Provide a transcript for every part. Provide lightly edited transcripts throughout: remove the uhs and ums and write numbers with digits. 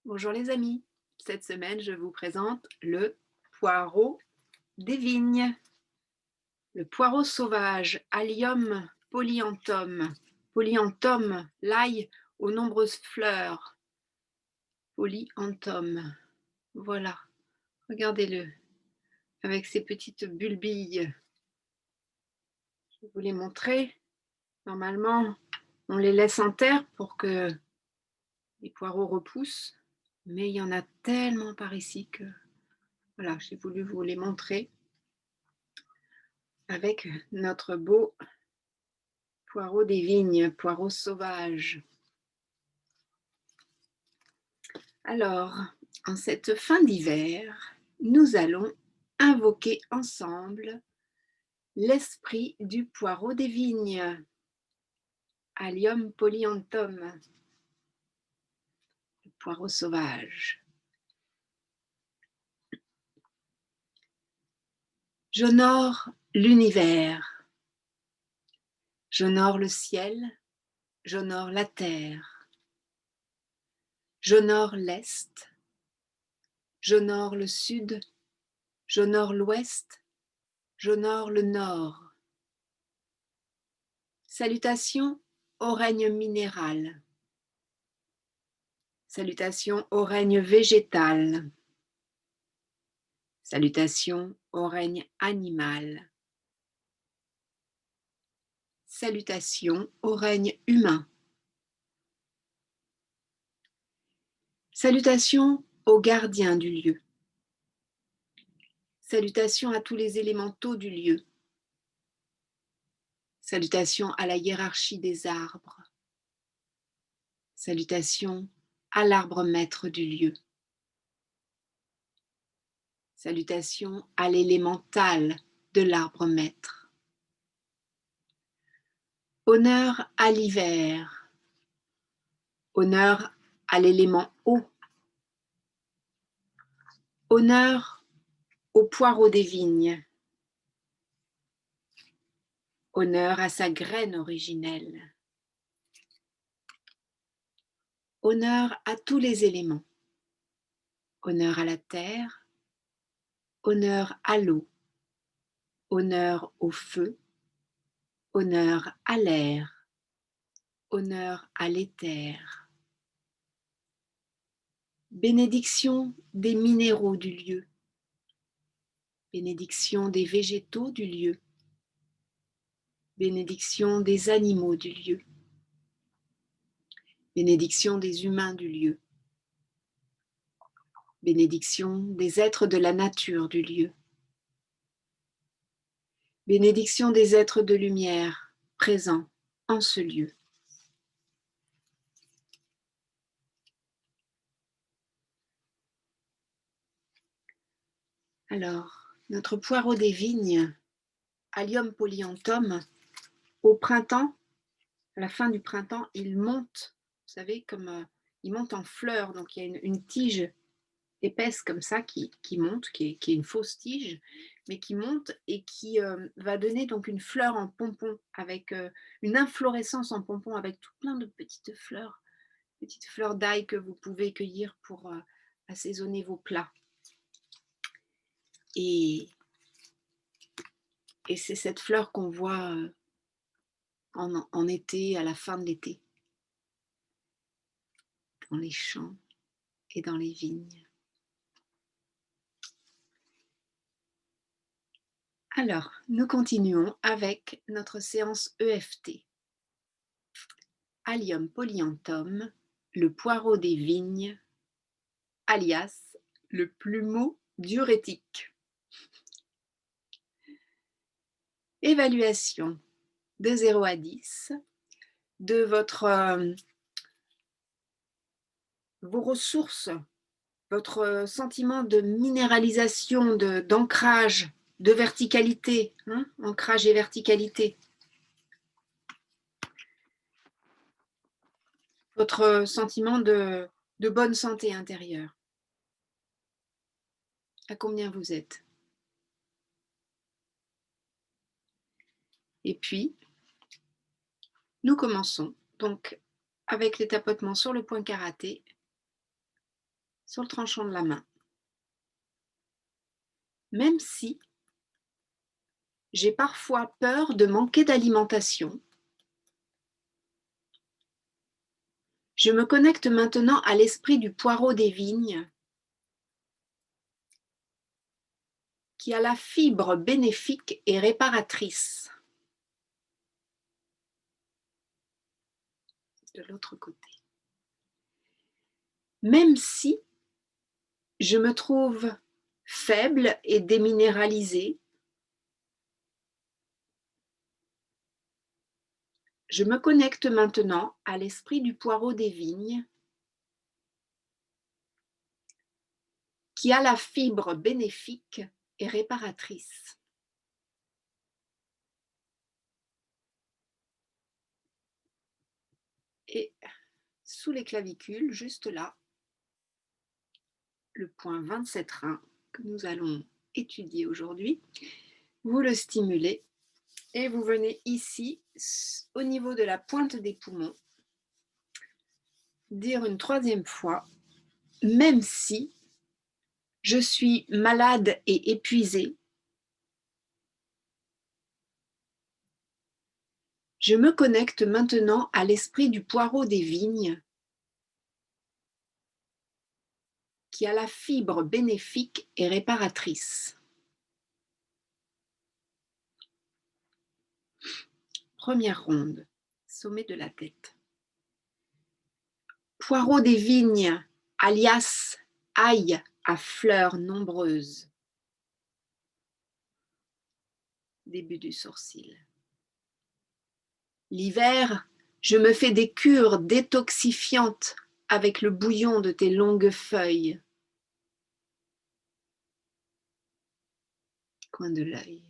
Bonjour les amis, cette semaine je vous présente le poireau des vignes, le poireau sauvage, Allium polyanthum, polyanthum, l'ail aux nombreuses fleurs, polyanthum, voilà, regardez-le, avec ses petites bulbilles, je vais vous les montrer, normalement on les laisse en terre pour que les poireaux repoussent, mais il y en a tellement par ici que voilà, j'ai voulu vous les montrer avec notre beau poireau des vignes, poireau sauvage. Alors, en cette fin d'hiver, nous allons invoquer ensemble l'esprit du poireau des vignes, Allium polyanthum, le poireau sauvage. J'honore l'univers, j'honore le ciel, j'honore la terre, j'honore l'est, j'honore le sud, j'honore l'ouest, j'honore le nord. Salutations au règne minéral. Salutations au règne végétal. Salutations au règne animal. Salutations au règne humain. Salutations aux gardiens du lieu. Salutations à tous les élémentaux du lieu. Salutations à la hiérarchie des arbres. Salutations à l'arbre maître du lieu. Salutations à l'élémental de l'arbre maître. Honneur à l'hiver. Honneur à l'élément eau. Honneur au poireau des vignes. Honneur à sa graine originelle. Honneur à tous les éléments. Honneur à la terre. Honneur à l'eau. Honneur au feu. Honneur à l'air. Honneur à l'éther. Bénédiction des minéraux du lieu. Bénédiction des végétaux du lieu. Bénédiction des animaux du lieu. Bénédiction des humains du lieu. Bénédiction des êtres de la nature du lieu. Bénédiction des êtres de lumière présents en ce lieu. Alors, notre poireau des vignes, Allium polyanthum, au printemps, à la fin du printemps, il monte, vous savez, comme il monte en fleurs, donc il y a une tige épaisse comme ça qui monte, qui est une fausse tige, mais qui monte et qui va donner donc une fleur en pompon, avec une inflorescence en pompon avec tout plein de petites fleurs d'ail que vous pouvez cueillir pour assaisonner vos plats. Et c'est cette fleur qu'on voit en été, à la fin de l'été, dans les champs et dans les vignes. Alors, nous continuons avec notre séance EFT. Allium polyanthum, le poireau des vignes, alias le plumeau diurétique. Évaluation de 0 à 10 de vos ressources, votre sentiment de minéralisation, d'ancrage, de verticalité, ancrage et verticalité. Votre sentiment de bonne santé intérieure. À combien vous êtes? Et puis, nous commençons donc avec les tapotements sur le point karaté. sur le tranchant de la main. Même si j'ai parfois peur de manquer d'alimentation, je me connecte maintenant à l'esprit du poireau des vignes qui a la fibre bénéfique et réparatrice. De l'autre côté. Même si je me trouve faible et déminéralisée, je me connecte maintenant à l'esprit du poireau des vignes qui a la fibre bénéfique et réparatrice. Et sous les clavicules, juste là, le point 27 rein que nous allons étudier aujourd'hui, vous le stimulez et vous venez ici, au niveau de la pointe des poumons, dire une troisième fois, même si je suis malade et épuisée, je me connecte maintenant à l'esprit du poireau des vignes qui a la fibre bénéfique et réparatrice. Première ronde, sommet de la tête. Poireau des vignes, alias ail à fleurs nombreuses. Début du sourcil. L'hiver, je me fais des cures détoxifiantes avec le bouillon de tes longues feuilles. Coin de l'œil.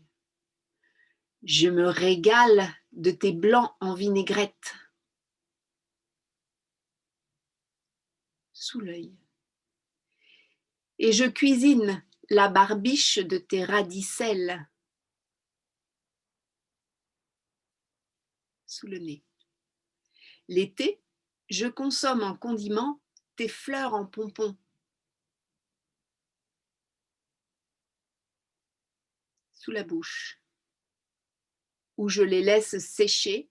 Je me régale de tes blancs en vinaigrette. Sous l'œil. Et je cuisine la barbiche de tes radicelles. Sous le nez. L'été, je consomme en condiment tes fleurs en pompons. Sous la bouche. Où je les laisse sécher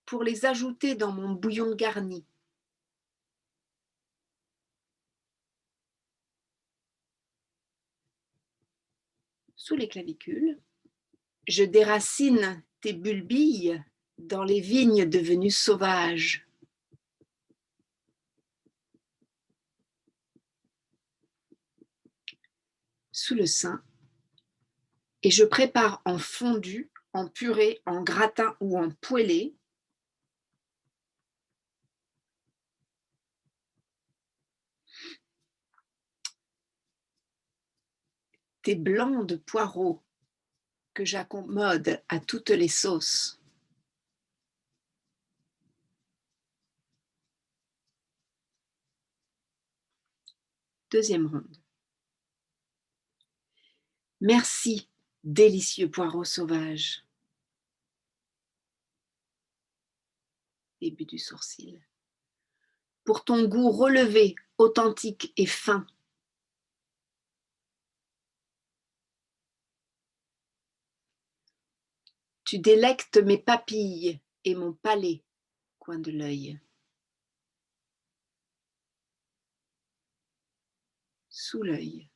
pour les ajouter dans mon bouillon garni. Sous les clavicules, je déracine tes bulbilles dans les vignes devenues sauvages. Sous le sein, et je prépare en fondu, en purée, en gratin ou en poêlé tes blancs de poireaux que j'accommode à toutes les sauces. Deuxième ronde. Merci, délicieux poireau sauvage. Début du sourcil. Pour ton goût relevé, authentique et fin. Tu délectes mes papilles et mon palais, coin de l'œil. Sous l'œil.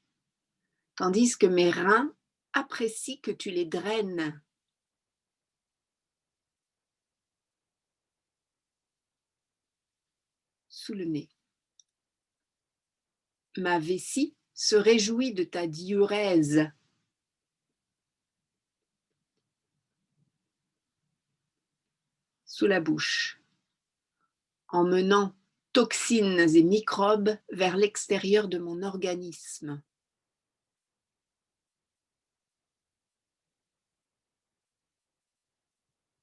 Tandis que mes reins apprécient que tu les draines. Sous le nez. Ma vessie se réjouit de ta diurèse. Sous la bouche. Emmenant toxines et microbes vers l'extérieur de mon organisme.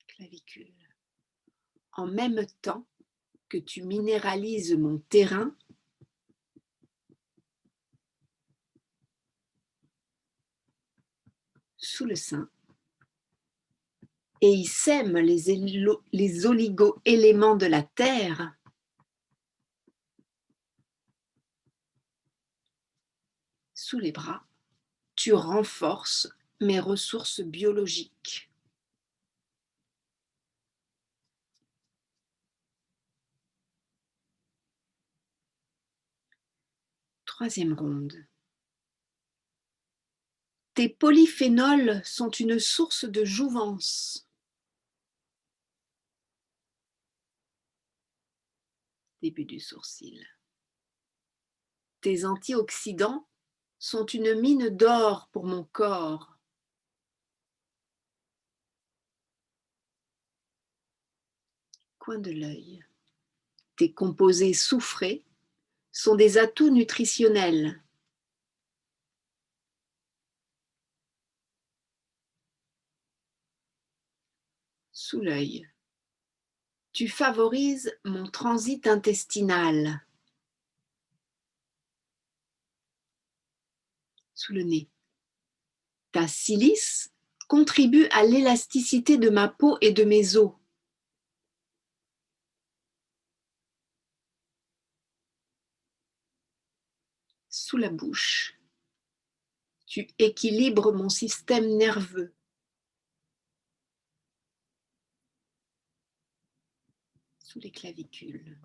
Clavicule. En même temps que tu minéralises mon terrain, sous le sein, et y sème les oligo-éléments de la terre, Sous les bras, tu renforces mes ressources biologiques. Troisième ronde. Tes polyphénols sont une source de jouvence. Début du sourcil. Tes antioxydants sont une mine d'or pour mon corps. Coin de l'œil. Tes composés soufrés sont des atouts nutritionnels. Sous l'œil. Tu favorises mon transit intestinal. Sous le nez. Ta silice contribue à l'élasticité de ma peau et de mes os. Sous la bouche. Tu équilibres mon système nerveux. Sous les clavicules.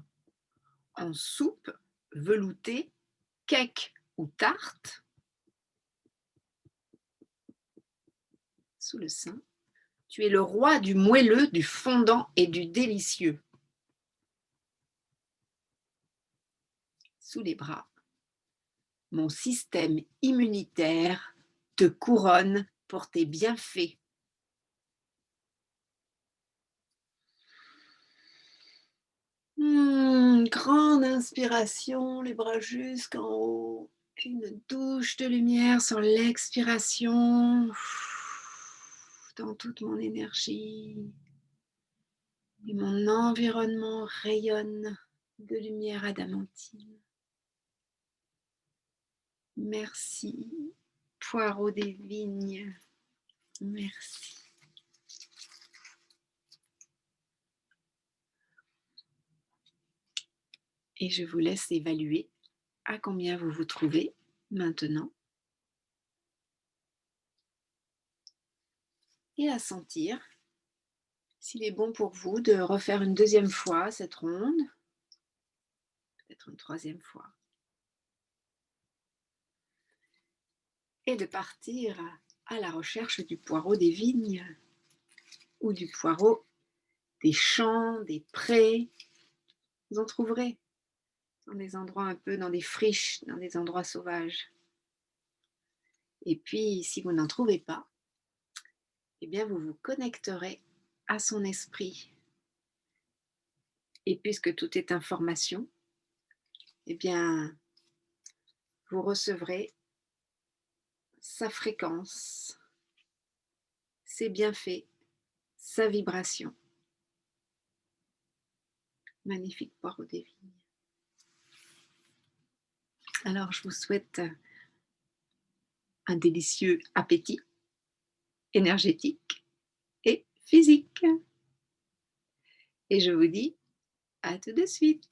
En soupe, veloutée, cake ou tarte. Sous le sein. Tu es le roi du moelleux, du fondant et du délicieux. Sous les bras. Mon système immunitaire te couronne pour tes bienfaits. Grande inspiration, les bras jusqu'en haut. Une douche de lumière sur l'expiration. Dans toute mon énergie. Et mon environnement rayonne de lumière adamantine. Merci, poireau des vignes. Merci. Et je vous laisse évaluer à combien vous vous trouvez maintenant. Et à sentir s'il est bon pour vous de refaire une deuxième fois cette ronde, peut-être une troisième fois. Et de partir à la recherche du poireau des vignes ou du poireau des champs, des prés. Vous en trouverez dans des endroits un peu, dans des friches, dans des endroits sauvages. Et puis, si vous n'en trouvez pas, eh bien, vous vous connecterez à son esprit. Et puisque tout est information, eh bien, vous recevrez sa fréquence, ses bienfaits, sa vibration. Magnifique poireau des vignes. Alors, je vous souhaite un délicieux appétit énergétique et physique. Et je vous dis à tout de suite.